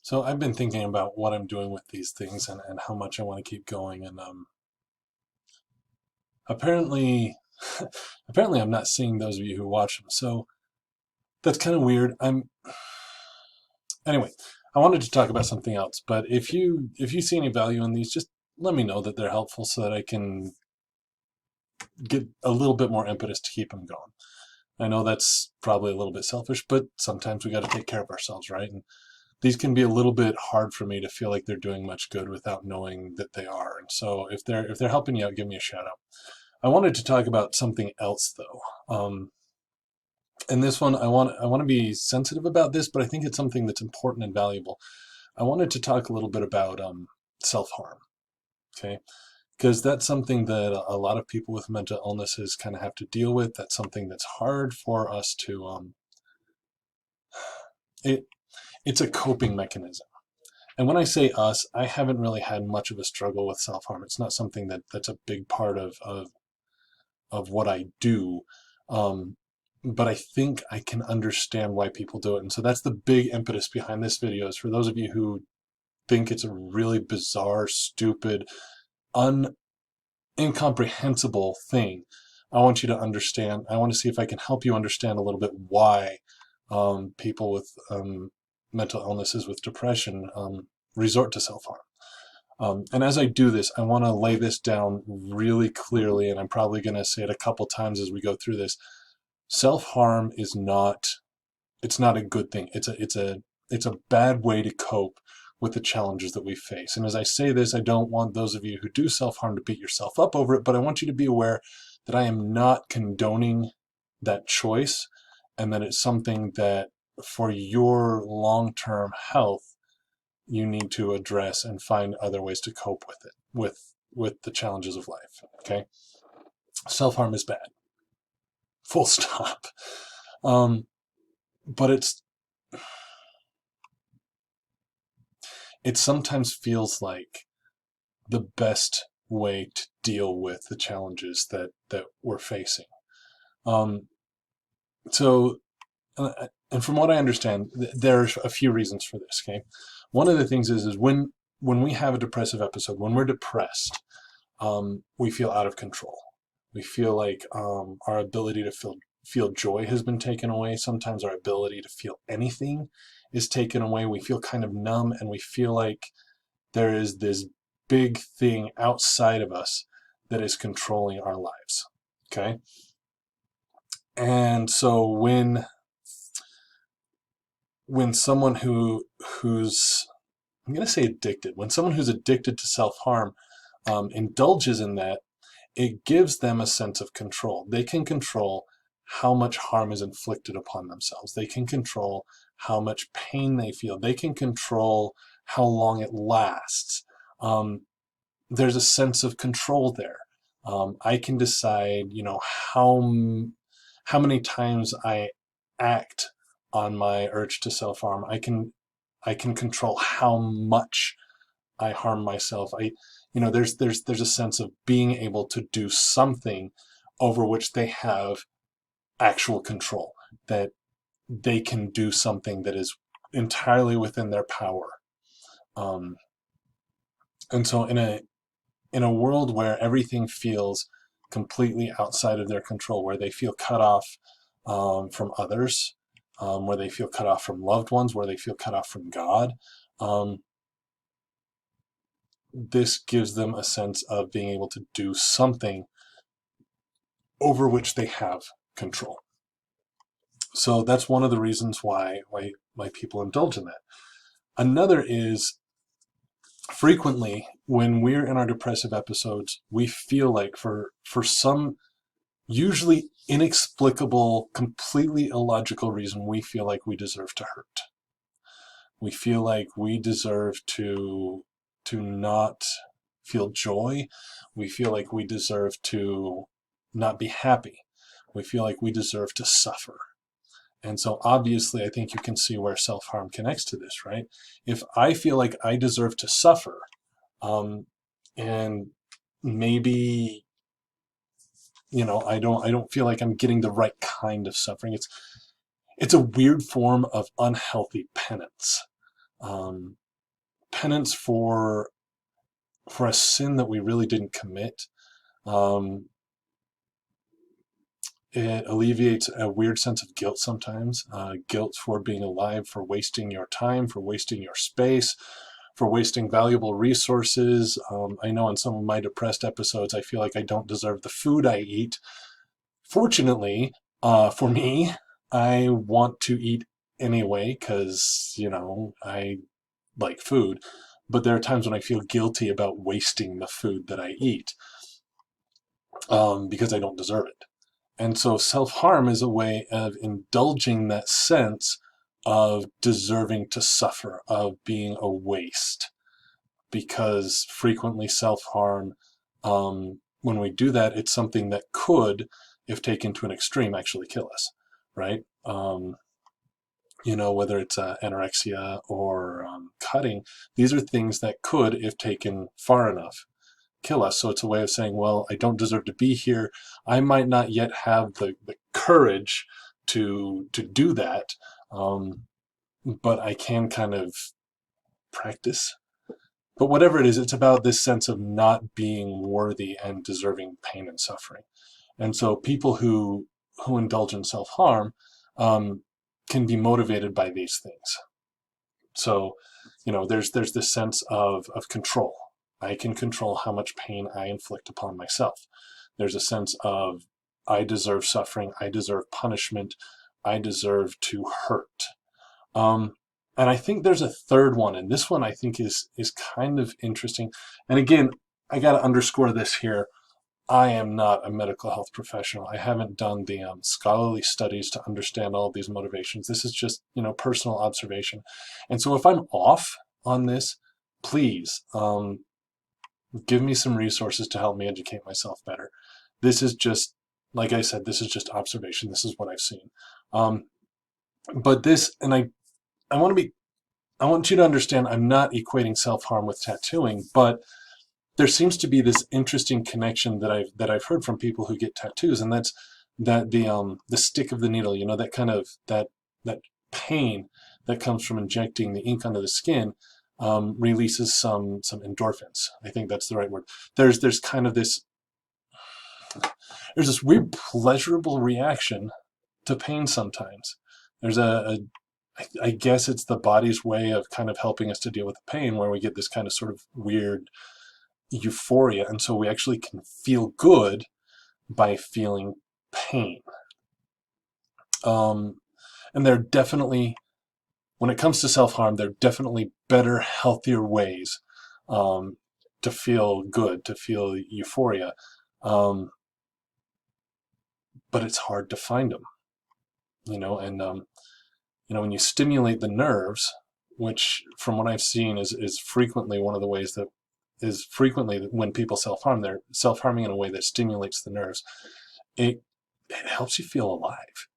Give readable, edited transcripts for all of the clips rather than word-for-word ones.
So I've been thinking about what I'm doing with these things and how much I want to keep going. And apparently, apparently I'm not seeing those of you who watch them. So that's kind of weird. Anyway. I wanted to talk about something else. But if you see any value in these, just let me know that they're helpful so that I can get a little bit more impetus to keep them going. I know that's probably a little bit selfish, but sometimes we got to take care of ourselves, right? And these can be a little bit hard for me to feel like they're doing much good without knowing that they are. And so if they're helping you out, give me a shout out. I wanted to talk about something else though. And this one, I want to be sensitive about this, but I think it's something that's important and valuable. I wanted to talk a little bit about self-harm, okay? Because that's something that a lot of people with mental illnesses kind of have to deal with. That's something that's hard for us to it it's a coping mechanism. And when I say us, I haven't really had much of a struggle with self-harm. It's not something that's a big part of what I do. Um, but I think I can understand why people do it. And so that's the big impetus behind this video, is for those of you who think it's a really bizarre, stupid, incomprehensible thing. I want you to understand. I want to see if I can help you understand a little bit why people with mental illnesses, with depression, resort to self-harm. And as I do this, I want to lay this down really clearly, and I'm probably going to say it a couple times as we go through this. Self-harm is not, it's not a good thing. It's a bad way to cope with the challenges that we face. And as I say this, I don't want those of you who do self-harm to beat yourself up over it, but I want you to be aware that I am not condoning that choice, and that it's something that for your long-term health, you need to address and find other ways to cope with it, with the challenges of life. Okay, self-harm is bad, full stop. But it sometimes feels like the best way to deal with the challenges that we're facing. Um, so, and from what I understand, there's a few reasons for this. Okay, one of the things is when we have a depressive episode, when we're depressed, we feel out of control. We feel like our ability to feel joy has been taken away. Sometimes our ability to feel anything is taken away. We feel kind of numb, and we feel like there is this big thing outside of us that is controlling our lives. Okay? And so when someone who's, I'm going to say addicted, when someone who's addicted to self-harm indulges in that, it gives them a sense of control. They can control how much harm is inflicted upon themselves. They can control how much pain they feel. They can control how long it lasts. There's a sense of control there. I can decide, how many times I act on my urge to self-harm. I can control how much I harm myself. There's a sense of being able to do something over which they have actual control, that they can do something that is entirely within their power. Um, and so in a world where everything feels completely outside of their control, where they feel cut off from others, where they feel cut off from loved ones, where they feel cut off from God, um, this gives them a sense of being able to do something over which they have control. So that's one of the reasons why people indulge in that. Another is, frequently when we're in our depressive episodes, we feel like for some usually inexplicable, completely illogical reason, we feel like we deserve to hurt. We feel like we deserve to not feel joy. We feel like we deserve to not be happy. We feel like we deserve to suffer. And so obviously, I think you can see where self-harm connects to this, right? If I feel like I deserve to suffer, and maybe, I don't feel like I'm getting the right kind of suffering. It's a weird form of unhealthy penance. um, penance for a sin that we really didn't commit. Um, it alleviates a weird sense of guilt sometimes. Guilt for being alive, for wasting your time, for wasting your space, for wasting valuable resources. I know in some of my depressed episodes, I feel like I don't deserve the food I eat. Fortunately, for me, I want to eat anyway because, I like food. But there are times when I feel guilty about wasting the food that I eat because I don't deserve it. And so self-harm is a way of indulging that sense of deserving to suffer, of being a waste. Because frequently self-harm, when we do that, it's something that could, if taken to an extreme, actually kill us, right? Whether it's anorexia or cutting, these are things that could, if taken far enough, kill us. So it's a way of saying, well, I don't deserve to be here. I might not yet have the courage to do that, but I can kind of practice. But whatever it is, it's about this sense of not being worthy and deserving pain and suffering. And so people who indulge in self-harm um, can be motivated by these things. So, there's this sense of control. I can control how much pain I inflict upon myself. There's a sense of I deserve suffering, I deserve punishment, I deserve to hurt. Um, and I think there's a third one, and this one I think is kind of interesting. And again, I got to underscore this here. I am not a medical health professional. I haven't done the scholarly studies to understand all of these motivations. This is just, personal observation. And so if I'm off on this, please give me some resources to help me educate myself better. This is just, like I said, this is just observation. This is what I've seen. But this, and I want to be, I want you to understand I'm not equating self-harm with tattooing, but there seems to be this interesting connection that I've heard from people who get tattoos, and that's that the stick of the needle, that kind of that pain that comes from injecting the ink onto the skin releases some endorphins. I think that's the right word. There's kind of there's this weird pleasurable reaction to pain sometimes. There's I guess it's the body's way of kind of helping us to deal with the pain, where we get this kind of sort of weird euphoria, and so we actually can feel good by feeling pain. Um, and there are definitely, when it comes to self-harm, there are definitely better, healthier ways to feel good, to feel euphoria. Um, but it's hard to find them, and when you stimulate the nerves, which from what I've seen is frequently one of the ways that is frequently when people self-harm, they're self-harming in a way that stimulates the nerves. It helps you feel alive.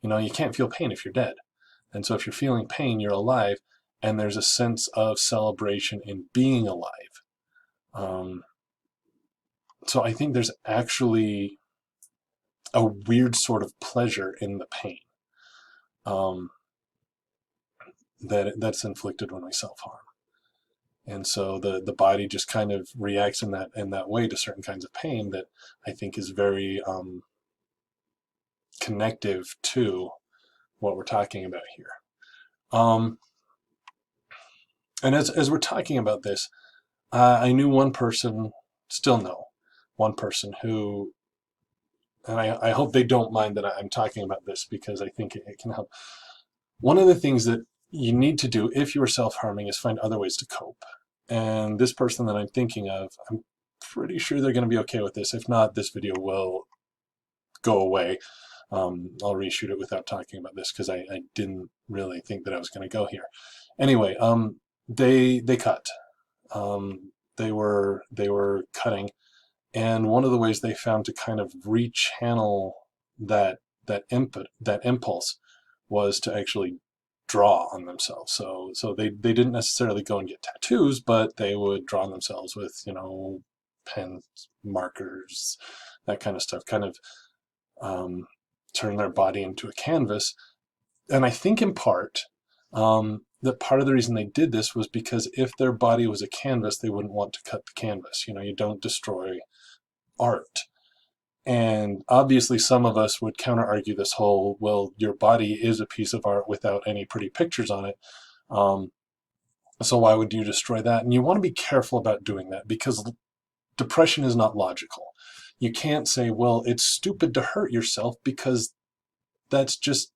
You can't feel pain if you're dead. And so if you're feeling pain, you're alive, and there's a sense of celebration in being alive. So I think there's actually a weird sort of pleasure in the pain that's inflicted when we self-harm. And so the body just kind of reacts in that way to certain kinds of pain that I think is very connective to what we're talking about here. And as we're talking about this, I knew one person, still know one person who, and I hope they don't mind that I'm talking about this because I think it can help. One of the things that you need to do if you are self-harming is find other ways to cope. And this person that I'm thinking of, I'm pretty sure they're going to be okay with this. If not, this video will go away. I'll reshoot it without talking about this because I didn't really think that I was going to go here. Anyway, they cut. They were cutting, and one of the ways they found to kind of rechannel that impulse was to actually draw on themselves. So they didn't necessarily go and get tattoos, but they would draw on themselves with pens, markers, that kind of stuff, kind of turn their body into a canvas. And I think in part that part of the reason they did this was because if their body was a canvas, they wouldn't want to cut the canvas. You know, you don't destroy art. And obviously some of us would counter argue this whole, well, your body is a piece of art without any pretty pictures on it. So why would you destroy that? And you want to be careful about doing that, because depression is not logical. You can't say, well, it's stupid to hurt yourself, because that's just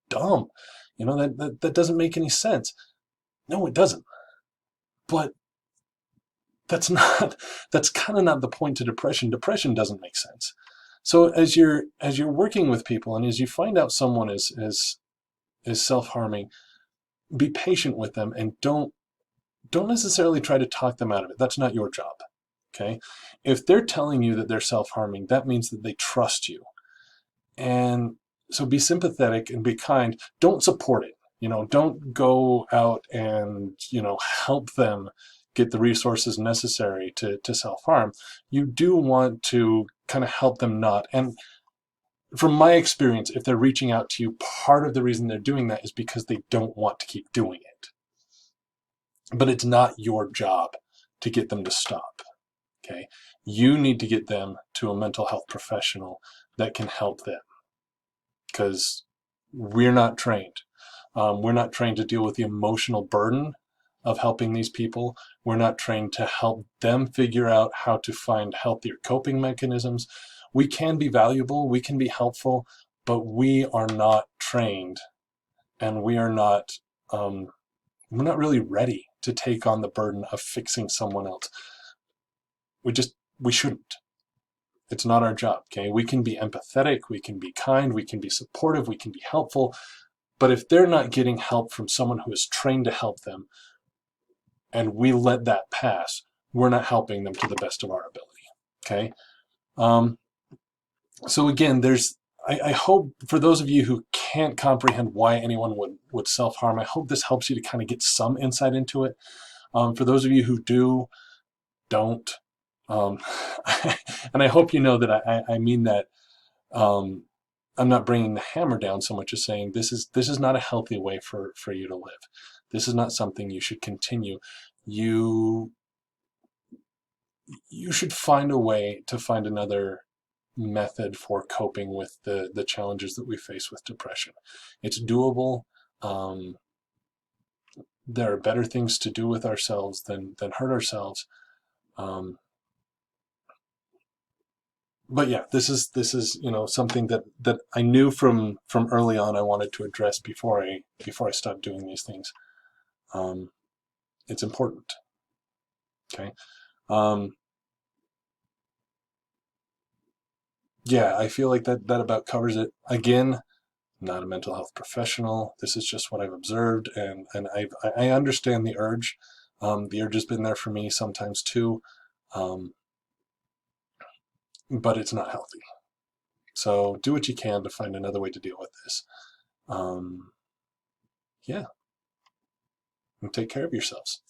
dumb. You know, that doesn't make any sense. No, it doesn't. But that's kind of not the point to depression. Depression doesn't make sense. So as you're working with people, and as you find out someone is self-harming, be patient with them, and don't necessarily try to talk them out of it. That's not your job. Okay? If they're telling you that they're self-harming, that means that they trust you. And so be sympathetic and be kind. Don't support it. You know, don't go out and, you know, help them get the resources necessary to self-harm. You do want to kind of help them not. And from my experience, if they're reaching out to you, part of the reason they're doing that is because they don't want to keep doing it. But it's not your job to get them to stop. Okay? You need to get them to a mental health professional that can help them, because we're not trained. We're not trained to deal with the emotional burden of helping these people. We're not trained to help them figure out how to find healthier coping mechanisms. We can be valuable, we can be helpful, but we are not trained, and we're not really ready to take on the burden of fixing someone else. We shouldn't. It's not our job, okay? We can be empathetic, we can be kind, we can be supportive, we can be helpful, but if they're not getting help from someone who is trained to help them, and we let that pass, we're not helping them to the best of our ability, okay? So again, I hope for those of you who can't comprehend why anyone would self-harm, I hope this helps you to kind of get some insight into it. For those of you who don't, and I hope you know that I mean that. I'm not bringing the hammer down so much as saying this is not a healthy way for you to live. This is not something you should continue. You should find a way to find another method for coping with the challenges that we face with depression. It's doable. There are better things to do with ourselves than hurt ourselves. But yeah, this is something that I knew from early on I wanted to address before I stopped doing these things. It's important. Okay. Yeah, I feel like that about covers it. Again, not a mental health professional. This is just what I've observed, and I understand the urge. The urge has been there for me sometimes too, but it's not healthy. So do what you can to find another way to deal with this. Yeah, and take care of yourselves.